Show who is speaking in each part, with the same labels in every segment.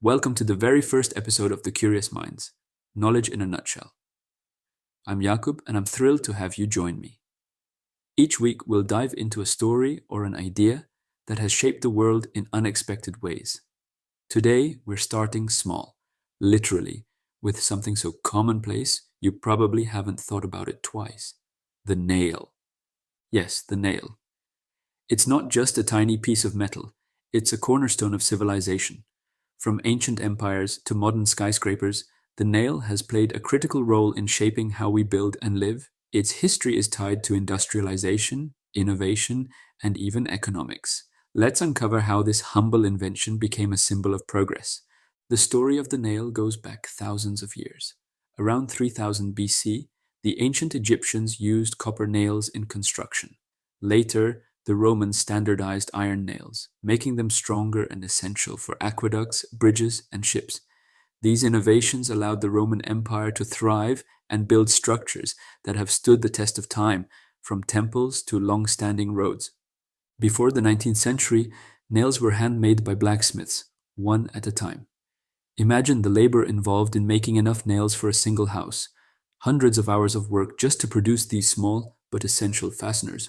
Speaker 1: Welcome to the very first episode of The Curious Minds, Knowledge in a Nutshell. I'm Jakub and I'm thrilled to have you join me. Each week we'll dive into a story or an idea that has shaped the world in unexpected ways. Today we're starting small, literally, with something so commonplace you probably haven't thought about it twice. The nail. Yes, the nail. It's not just a tiny piece of metal, it's a cornerstone of civilization. From ancient empires to modern skyscrapers, the nail has played a critical role in shaping how we build and live. Its history is tied to industrialization, innovation, and even economics. Let's uncover how this humble invention became a symbol of progress. The story of the nail goes back thousands of years. Around 3000 BC, the ancient Egyptians used copper nails in construction. Later, the Romans standardized iron nails, making them stronger and essential for aqueducts, bridges, and ships. These innovations allowed the Roman Empire to thrive and build structures that have stood the test of time, from temples to long-standing roads. Before the 19th century, nails were handmade by blacksmiths, one at a time. Imagine the labor involved in making enough nails for a single house. Hundreds of hours of work just to produce these small but essential fasteners.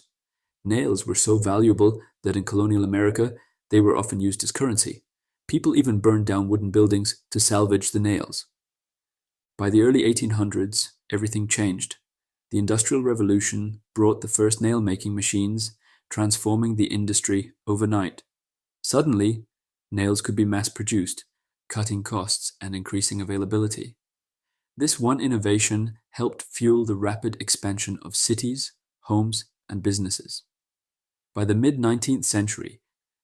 Speaker 1: Nails were so valuable that in colonial America, they were often used as currency. People even burned down wooden buildings to salvage the nails. By the early 1800s, everything changed. The Industrial Revolution brought the first nail-making machines, transforming the industry overnight. Suddenly, nails could be mass-produced, cutting costs and increasing availability. This one innovation helped fuel the rapid expansion of cities, homes, and businesses. By the mid-19th century,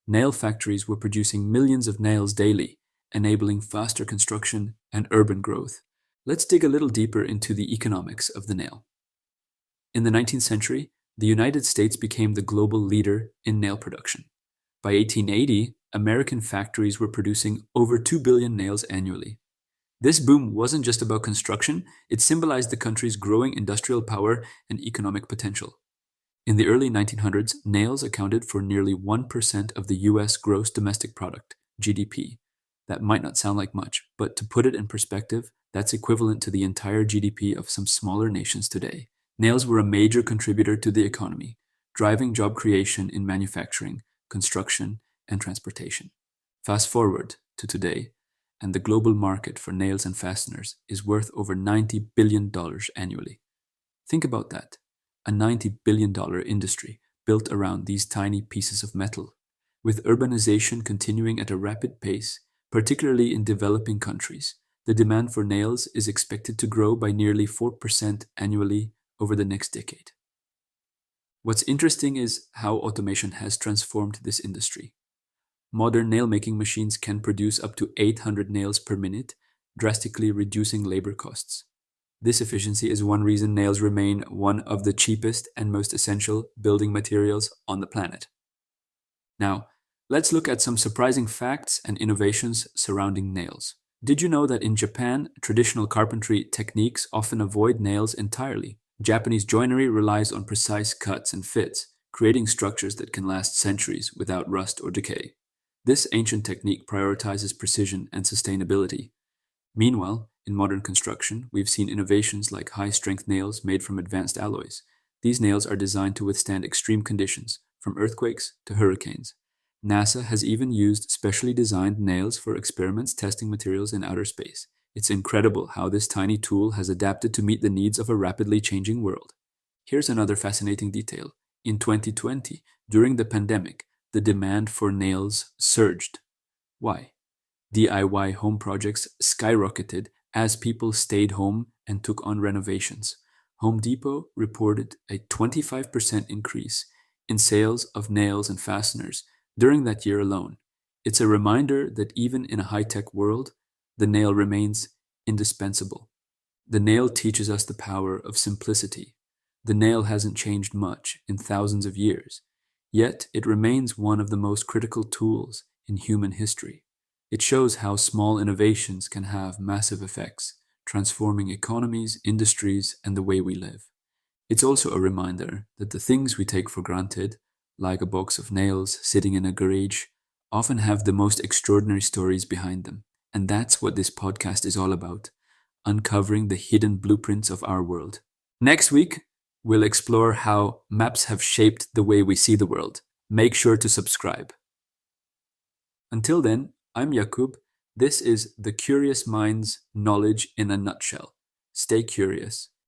Speaker 1: nail factories were producing millions of nails daily, enabling faster construction and urban growth. Let's dig a little deeper into the economics of the nail. In the 19th century, the United States became the global leader in nail production. By 1880, American factories were producing over 2 billion nails annually. This boom wasn't just about construction, it symbolized the country's growing industrial power and economic potential. In the early 1900s, nails accounted for nearly 1% of the US gross domestic product, GDP. That might not sound like much, but to put it in perspective, that's equivalent to the entire GDP of some smaller nations today. Nails were a major contributor to the economy, driving job creation in manufacturing, construction, and transportation. Fast forward to today, and the global market for nails and fasteners is worth over $90 billion annually. Think about that. A $90 billion industry built around these tiny pieces of metal. With urbanization continuing at a rapid pace, particularly in developing countries, the demand for nails is expected to grow by nearly 4% annually over the next decade. What's interesting is how automation has transformed this industry. Modern nail-making machines can produce up to 800 nails per minute, drastically reducing labor costs. This efficiency is one reason nails remain one of the cheapest and most essential building materials on the planet. Now, let's look at some surprising facts and innovations surrounding nails. Did you know that in Japan, traditional carpentry techniques often avoid nails entirely? Japanese joinery relies on precise cuts and fits, creating structures that can last centuries without rust or decay. This ancient technique prioritizes precision and sustainability. Meanwhile, in modern construction, we've seen innovations like high-strength nails made from advanced alloys. These nails are designed to withstand extreme conditions, from earthquakes to hurricanes. NASA has even used specially designed nails for experiments testing materials in outer space. It's incredible how this tiny tool has adapted to meet the needs of a rapidly changing world. Here's another fascinating detail. In 2020, during the pandemic, the demand for nails surged. Why? DIY home projects skyrocketed as people stayed home and took on renovations. Home Depot reported a 25% increase in sales of nails and fasteners during that year alone. It's a reminder that even in a high-tech world, the nail remains indispensable. The nail teaches us the power of simplicity. The nail hasn't changed much in thousands of years, yet it remains one of the most critical tools in human history. It shows how small innovations can have massive effects, transforming economies, industries, and the way we live. It's also a reminder that the things we take for granted, like a box of nails sitting in a garage, often have the most extraordinary stories behind them. And that's what this podcast is all about, uncovering the hidden blueprints of our world. Next week, we'll explore how maps have shaped the way we see the world. Make sure to subscribe. Until then, I'm Jakub. This is The Curious Mind's Knowledge in a Nutshell. Stay curious.